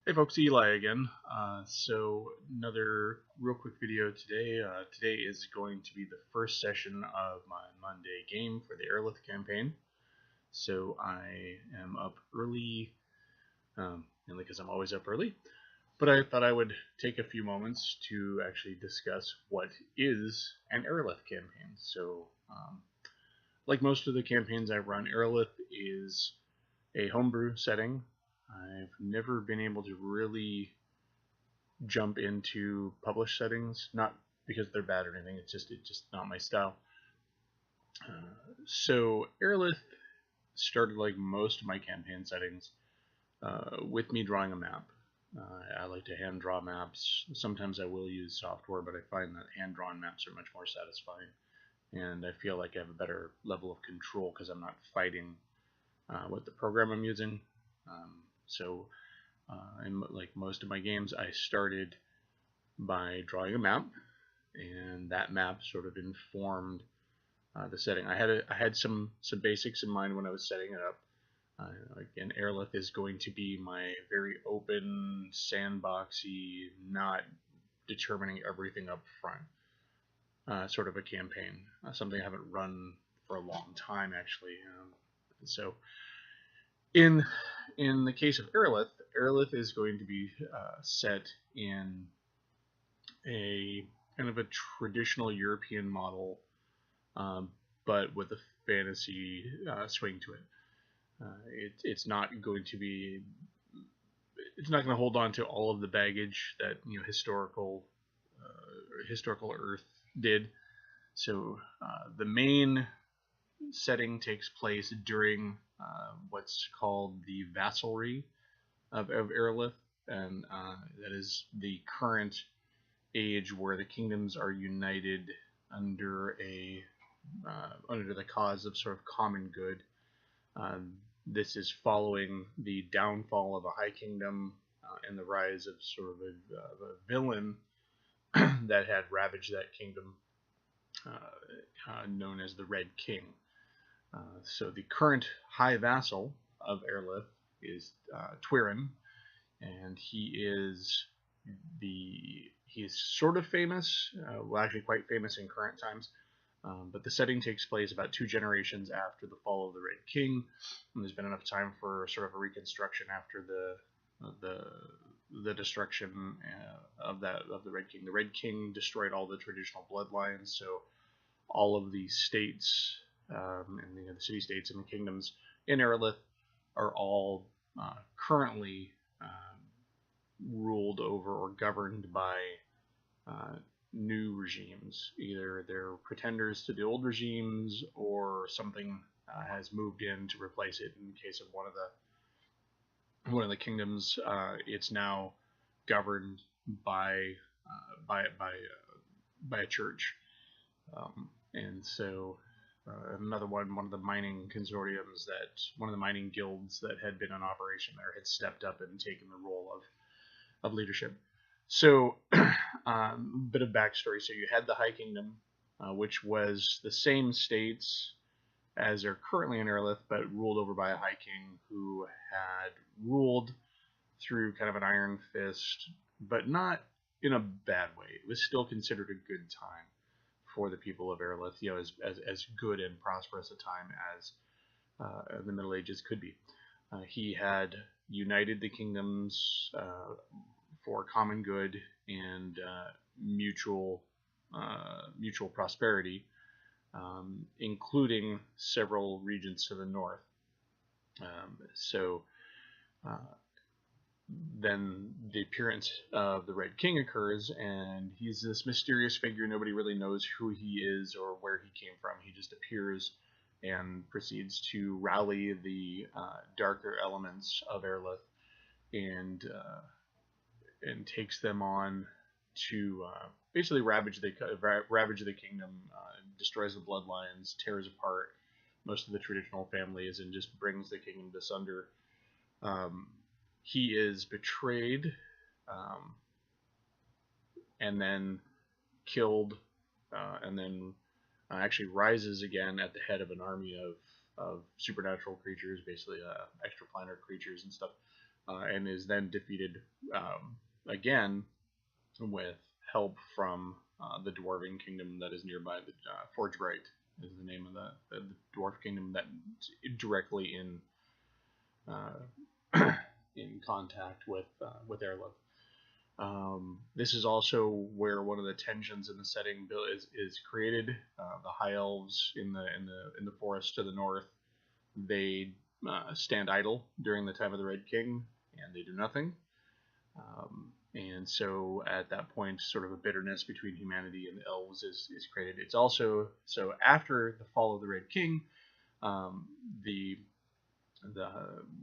Hey folks, Eli again. So another real quick video today. Today is going to be the first session of my Monday game for the Aerleth campaign. So I am up early, mainly because I'm always up early. But I thought I would take a few moments to actually discuss what is an Aerleth campaign. So, like most of the campaigns I run, Aerleth is a homebrew setting. I've never been able to really jump into published settings, not because they're bad or anything. It's just not my style. So Aerolith started like most of my campaign settings with me drawing a map. I like to hand draw maps. Sometimes I will use software, but I find that hand drawn maps are much more satisfying, and I feel like I have a better level of control because I'm not fighting with the program I'm using. So, in like most of my games, I started by drawing a map, and that map sort of informed the setting. I had some basics in mind when I was setting it up. Again, Aerolith is going to be my very open, sandboxy, not determining everything up front sort of a campaign. Something I haven't run for a long time actually. So in in the case of Aerolith, Aerolith is going to be set in a kind of a traditional European model, um, but with a fantasy swing to it. It's not going to be. It's not going to hold on to all of the baggage that historical Earth did. So the main setting takes place during what's called the vassalry of Aerolith, and that is the current age where the kingdoms are united under a under the cause of sort of common good. This is following the downfall of a high kingdom and the rise of sort of a villain that had ravaged that kingdom, known as the Red King. So the current high vassal of Aerleth is Twirin, and he's sort of famous, well, actually quite famous in current times. But the setting takes place about 2 generations after the fall of the Red King, and there's been enough time for sort of a reconstruction after the destruction of the Red King. The Red King destroyed all the traditional bloodlines, so all of the states and the city states and the kingdoms in Aerolith are all currently ruled over or governed by uh, new regimes. Either they're pretenders to the old regimes, or something has moved in to replace it. In the case of one of the kingdoms, it's now governed by by a church, and so. Another one of the mining consortiums that one of the mining guilds that had been in operation there had stepped up and taken the role of leadership. So, bit of backstory. So you had the High Kingdom, which was the same states as are currently in Aerolith, but ruled over by a High King who had ruled through kind of an iron fist, but not in a bad way. It was still considered a good time for the people of Aerolith, as good and prosperous a time as the Middle Ages could be. He had united the kingdoms for common good and mutual prosperity, including several regions to the north. So uh, then the appearance of the Red King occurs, and he's this mysterious figure. Nobody really knows who he is or where he came from. He just appears and proceeds to rally the darker elements of Aerolith and takes them on to basically ravage the kingdom, destroys the bloodlines, tears apart most of the traditional families, and just brings the kingdom asunder. Um, he is betrayed, um, and then killed, and then actually rises again at the head of an army of supernatural creatures, basically extraplanar creatures and stuff. and is then defeated again with help from the dwarven kingdom that is nearby. The Forgebright is the name of the dwarf kingdom that directly in contact with Aerleth. This is also where one of the tensions in the setting is created. The High Elves in the forest to the north, they stand idle during the time of the Red King, and they do nothing. And so at that point, sort of a bitterness between humanity and the elves is created. It's also so after the fall of the Red King, the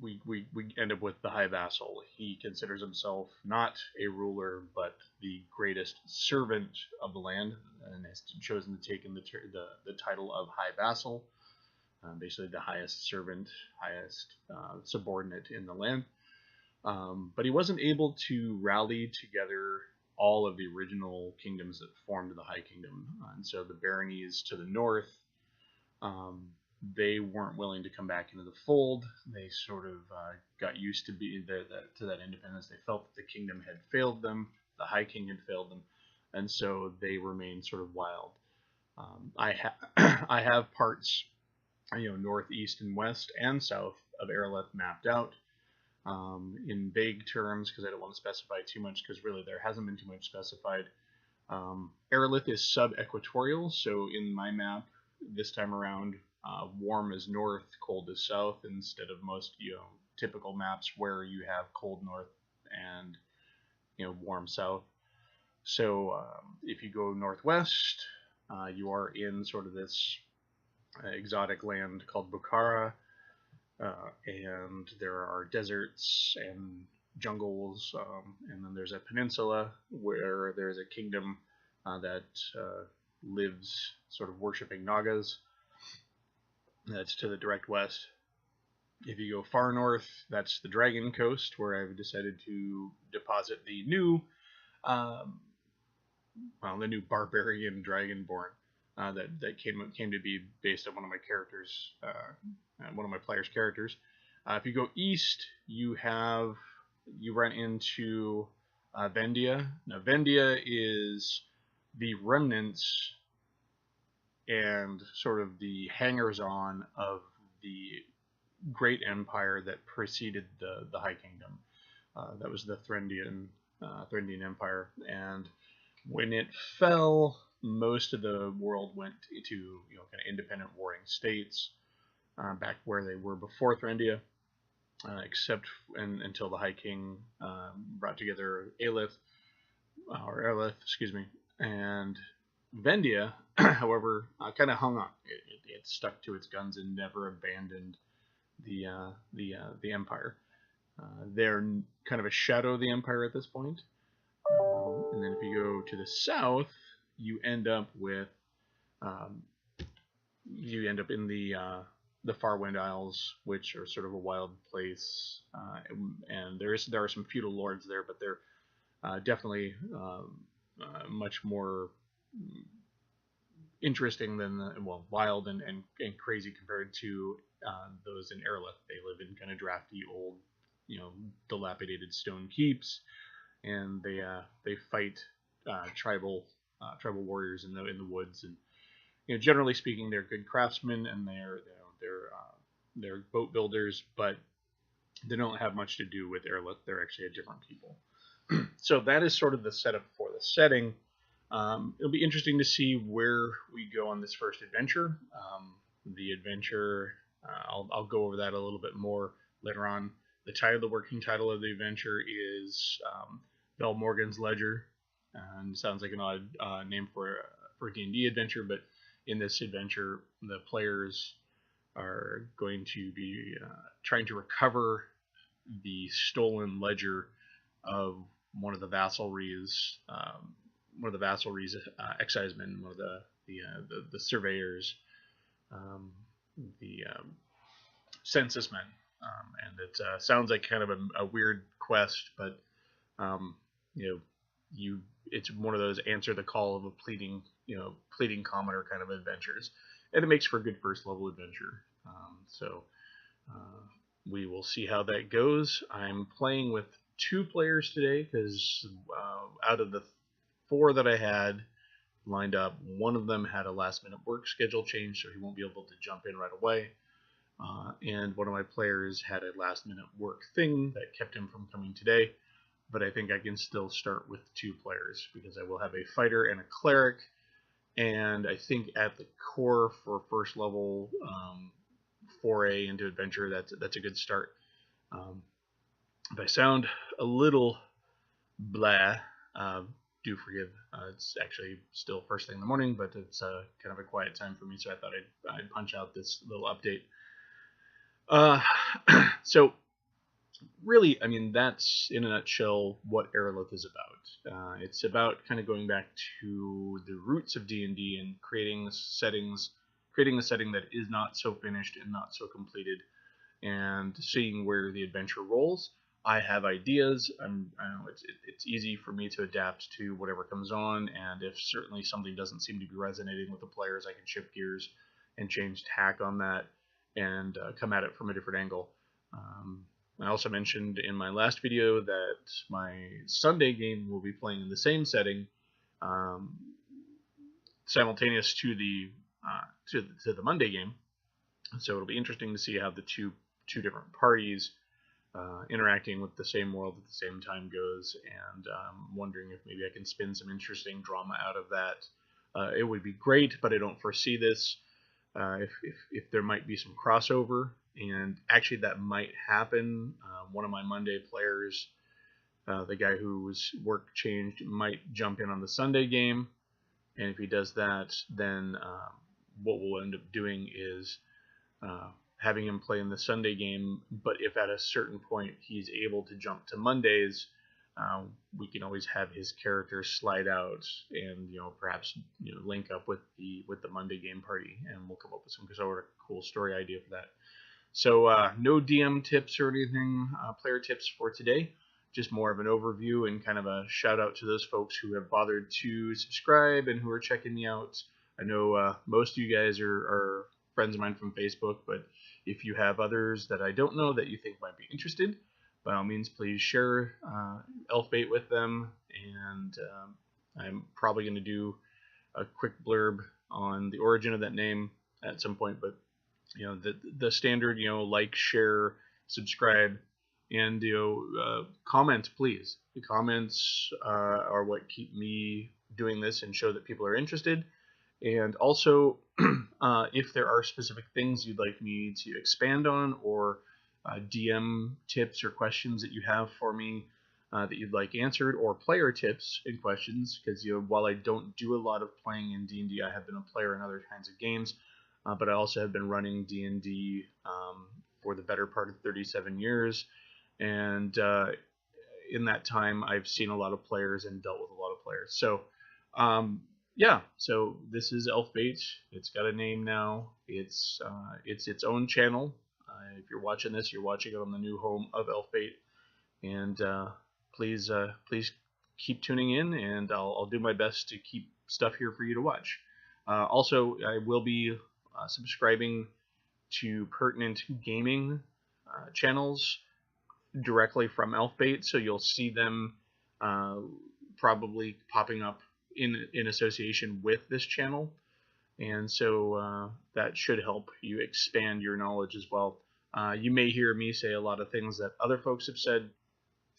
we end up with the High Vassal. He considers himself not a ruler, but the greatest servant of the land, and has chosen to take in the title of High Vassal, basically the highest servant, highest subordinate in the land. But he wasn't able to rally together all of the original kingdoms that formed the High Kingdom, and so the baronies to the north, they weren't willing to come back into the fold. They sort of got used to to that independence. They felt that the kingdom had failed them, the High King had failed them, and so they remained sort of wild. I have parts, north, east, and west, and south of Aerleth mapped out in vague terms because I don't want to specify too much because really there hasn't been too much specified. Aerleth is sub-equatorial, so in my map this time around, warm is north, cold is south, instead of most typical maps where you have cold north and warm south. So if you go northwest, you are in sort of this exotic land called Bukhara, and there are deserts and jungles, and then there's a peninsula where there's a kingdom that lives sort of worshipping Nagas. That's to the direct west. If you go far north, that's the Dragon Coast, where I've decided to deposit the new barbarian dragonborn that came to be based on one of my characters, one of my players' characters. If you go east, you run into Vendia. Now, Vendia is the remnants and sort of the hangers-on of the great empire that preceded the High Kingdom. That was the Threndian Empire, and when it fell, most of the world went to kind of independent warring states, back where they were before Threndia, except until the High King brought together Aerleth, excuse me, and Vendia, however, kind of hung on. It stuck to its guns and never abandoned the empire. They're kind of a shadow of the empire at this point. And then if you go to the south, you end up in the Farwind Isles, which are sort of a wild place, and there are some feudal lords there, but they're definitely much more interesting than wild and crazy compared to those in Aerleth. They live in kind of drafty old, dilapidated stone keeps, and they fight tribal warriors in the woods, and generally speaking, they're good craftsmen, and they're boat builders, but they don't have much to do with Aerleth. They're actually a different people. So that is sort of the setup for the setting. It'll be interesting to see where we go on this first adventure. The adventure, I'll go over that a little bit more later on. The working title of the adventure is Bell Morgan's Ledger, and sounds like an odd name for a D&D adventure, but in this adventure, the players are going to be trying to recover the stolen ledger of one of the vassalries, excisemen, one of the surveyors, the census men, and it sounds like kind of a weird quest, but it's one of those answer the call of a pleading commoner kind of adventures, and it makes for a good first level adventure. we will see how that goes. I'm playing with 2 players today because out of the 4 that I had lined up, one of them had a last-minute work schedule change, so he won't be able to jump in right away. And one of my players had a last-minute work thing that kept him from coming today. But I think I can still start with 2 players because I will have a fighter and a cleric. And I think at the core for first level foray into adventure, that's a good start. If I sound a little blah, do forgive. It's actually still first thing in the morning, but it's kind of a quiet time for me, so I thought I'd punch out this little update. So really, I mean, that's in a nutshell what Aerleth is about. It's about kind of going back to the roots of D&D and creating a setting that is not so finished and not so completed, and seeing where the adventure rolls. I have ideas. I know it's easy for me to adapt to whatever comes on, and if certainly something doesn't seem to be resonating with the players, I can shift gears and change tack on that and come at it from a different angle. I also mentioned in my last video that my Sunday game will be playing in the same setting, simultaneous to the Monday game. So it'll be interesting to see how the two different parties interacting with the same world at the same time goes, and I'm wondering if maybe I can spin some interesting drama out of that. It would be great, but I don't foresee this. If there might be some crossover, and actually that might happen. One of my Monday players, the guy whose work changed, might jump in on the Sunday game, and if he does that, then what we'll end up doing is having him play in the Sunday game, but if at a certain point he's able to jump to Mondays, we can always have his character slide out and perhaps link up with the Monday game party, and we'll come up with some sort of cool story idea for that. So no DM tips or anything, player tips for today, just more of an overview and kind of a shout out to those folks who have bothered to subscribe and who are checking me out. I know most of you guys are friends of mine from Facebook, but if you have others that I don't know that you think might be interested, by all means, please share Elfbait with them, and I'm probably going to do a quick blurb on the origin of that name at some point, but the standard, like, share, subscribe, and comment, please. The comments are what keep me doing this and show that people are interested. And also, if there are specific things you'd like me to expand on, or DM tips or questions that you have for me that you'd like answered, or player tips and questions, because while I don't do a lot of playing in D&D, I have been a player in other kinds of games, but I also have been running D&D for the better part of 37 years, and in that time I've seen a lot of players and dealt with a lot of players. So yeah, so this is Elfbait. It's got a name now. It's its own channel. If you're watching this, you're watching it on the new home of Elfbait, and please keep tuning in, and I'll do my best to keep stuff here for you to watch. Also, I will be subscribing to pertinent gaming channels directly from Elfbait, so you'll see them probably popping up in association with this channel, and so that should help you expand your knowledge as well. You may hear me say a lot of things that other folks have said,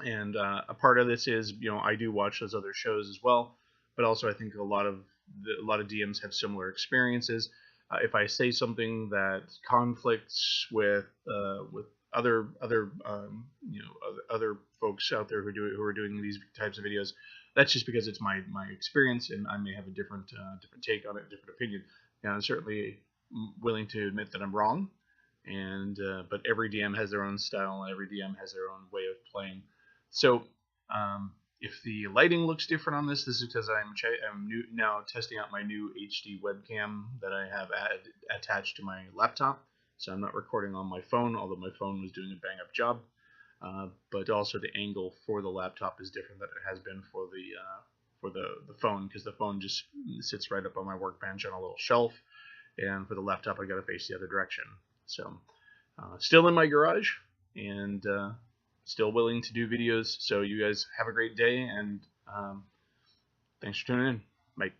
and a part of this is I do watch those other shows as well, but also I think a lot of DMs have similar experiences. If I say something that conflicts with other folks out there who are doing these types of videos, that's just because it's my experience, and I may have a different take on it, different opinion. And I'm certainly willing to admit that I'm wrong, and but every DM has their own style, and every DM has their own way of playing. So if the lighting looks different on this is because I'm now testing out my new HD webcam that I have attached to my laptop. So I'm not recording on my phone, although my phone was doing a bang-up job. But also the angle for the laptop is different than it has been for the phone, because the phone just sits right up on my workbench on a little shelf, and for the laptop I got to face the other direction. So still in my garage, and still willing to do videos. So you guys have a great day, and thanks for tuning in. Bye.